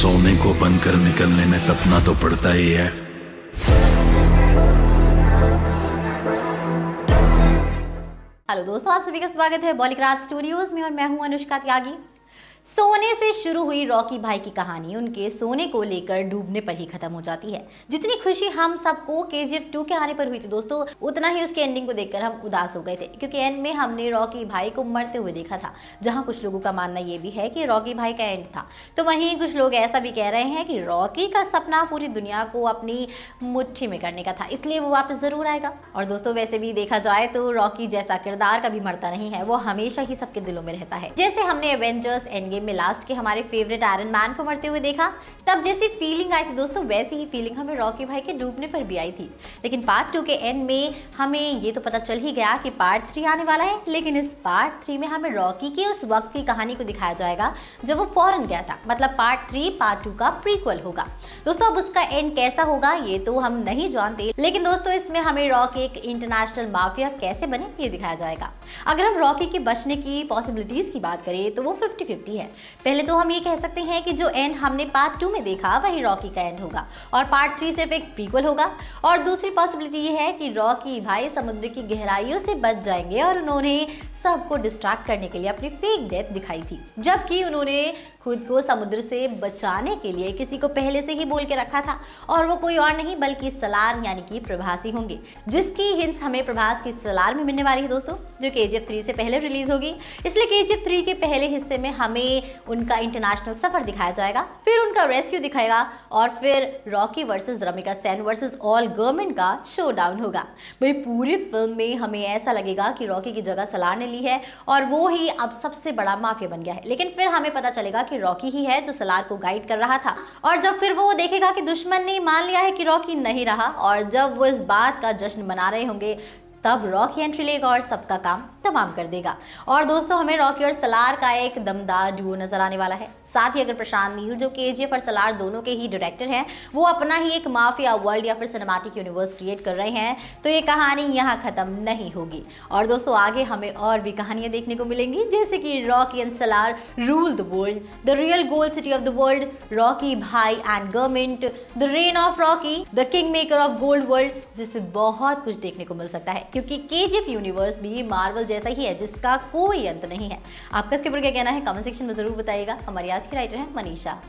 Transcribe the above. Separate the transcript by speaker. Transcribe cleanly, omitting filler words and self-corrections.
Speaker 1: सोने को बनकर निकलने में तपना तो पड़ता ही है।
Speaker 2: हेलो दोस्तों, आप सभी का स्वागत है बॉलीवुड स्टूडियोज में और मैं हूं अनुष्का त्यागी। सोने से शुरू हुई रॉकी भाई की कहानी उनके सोने को लेकर डूबने पर ही खत्म हो जाती है। जितनी खुशी हम सबको KGF 2 के आने पर हुई थी दोस्तों, उतना ही उसके एंडिंग को देखकर हम उदास हो गए थे, क्योंकि एंड में हमने रॉकी भाई को मरते हुए देखा था। जहां कुछ लोगों का मानना ये भी है कि रॉकी भाई का एंड था, तो वहीं कुछ लोग ऐसा भी कह रहे हैं कि रॉकी का सपना पूरी दुनिया को अपनी मुट्ठी में करने का था, इसलिए वो वापस जरूर आएगा। और दोस्तों वैसे भी देखा जाए तो रॉकी जैसा किरदार कभी मरता नहीं है, वो हमेशा ही सबके दिलों में रहता है। जैसे हमने एवेंजर्स एंड गेम में लास्ट के हमारे फेवरेट आयरन मैन को मरते हुए देखा, तब जैसी फीलिंग आई थी दोस्तों, वैसी ही फीलिंग हमें रॉकी भाई के डूबने पर भी आई थी। लेकिन पार्ट 2 के एंड में हमें ये तो पता चल ही गया कि पार्ट 3 आने वाला है, लेकिन इस पार्ट 3 में हमें रॉकी की उस वक्त की कहानी को दिखाया जाएगा जब वो फॉरेन गया था। मतलब पार्ट 3 पार्ट 2 का प्रीक्वल होगा दोस्तों। अब उसका एंड कैसा होगा ये तो हम नहीं जानते, लेकिन दोस्तों इसमें हमें रॉकी एक इंटरनेशनल माफिया कैसे बने ये दिखाया जाएगा। अगर हम रॉकी के बचने की पॉसिबिलिटीज की बात करें तो वो 50-50 है। पहले तो हम ये कह सकते हैं कि जो एंड हमने पार्ट 2 में देखा वही रॉकी का एंड होगा और पार्ट 3 सिर्फ एक प्रीक्वल होगा। और दूसरी पॉसिबिलिटी ये है कि रॉकी भाई समुद्र की गहराइयों से बच जाएंगे और उन्होंने सबको डिस्ट्रैक्ट करने के लिए अपनी फेक डेथ दिखाई थी, जबकि उन्होंने खुद को समुद्र से बचाने के लिए किसी को पहले से ही बोल के रखा था, और वो कोई और नहीं बल्कि सलार यानी कि प्रभासी होंगे, जिसकी हिंट्स हमें प्रभास की सलार में मिलने वाली है दोस्तों, जो KGF 3 से पहले रिलीज होगी। इसलिए KGF 3 के पहले हिस्से में हमें उनका इंटरनेशनल सफर दिखाया जाएगा, फिर उनका रेस्क्यू दिखाएगा और फिर Rocky versus Ramika Sen versus all government का शो डाउन होगा। भाई पूरी फिल्म में हमें ऐसा लगेगा कि रॉकी की जगह सलार ने ली है और वो ही अब सबसे बड़ा माफिया बन गया है। लेकिन फिर हमें पता चलेगा कि रॉकी ही है जो सलार को गाइड कर रहा था, और जब फिर वो देखेगा कि दुश्मन ने मान लिया है कि रॉकी नहीं रहा, और जब वो इस बात का जश्न मना रहे होंगे, तब रॉकी एंट्री लेगा और सबका काम तमाम कर देगा। और दोस्तों हमें रॉकी और सलार का एक दमदार डुओ नजर आने वाला है। साथ ही अगर प्रशांत नील जो KGF और सलार दोनों के ही डायरेक्टर हैं, वो अपना ही एक माफिया वर्ल्ड या फिर सिनेमैटिक यूनिवर्स क्रिएट कर रहे हैं, तो ये कहानी यहाँ खत्म नहीं होगी। और दोस्तों आगे हमें और भी कहानियां देखने को मिलेंगी, जैसे कि Rocky and Salaar rule the world, the real gold city of the world, Rocky Bhai and government, the reign of Rocky, the king maker of gold world, जिससे बहुत कुछ देखने को मिल सकता है, क्योंकि KGF यूनिवर्स भी मार्वल जैसा ही है जिसका कोई अंत नहीं है। आपका इसके ऊपर क्या कहना है कमेंट सेक्शन में जरूर बताइएगा। हमारी आज की राइटर है मनीषा।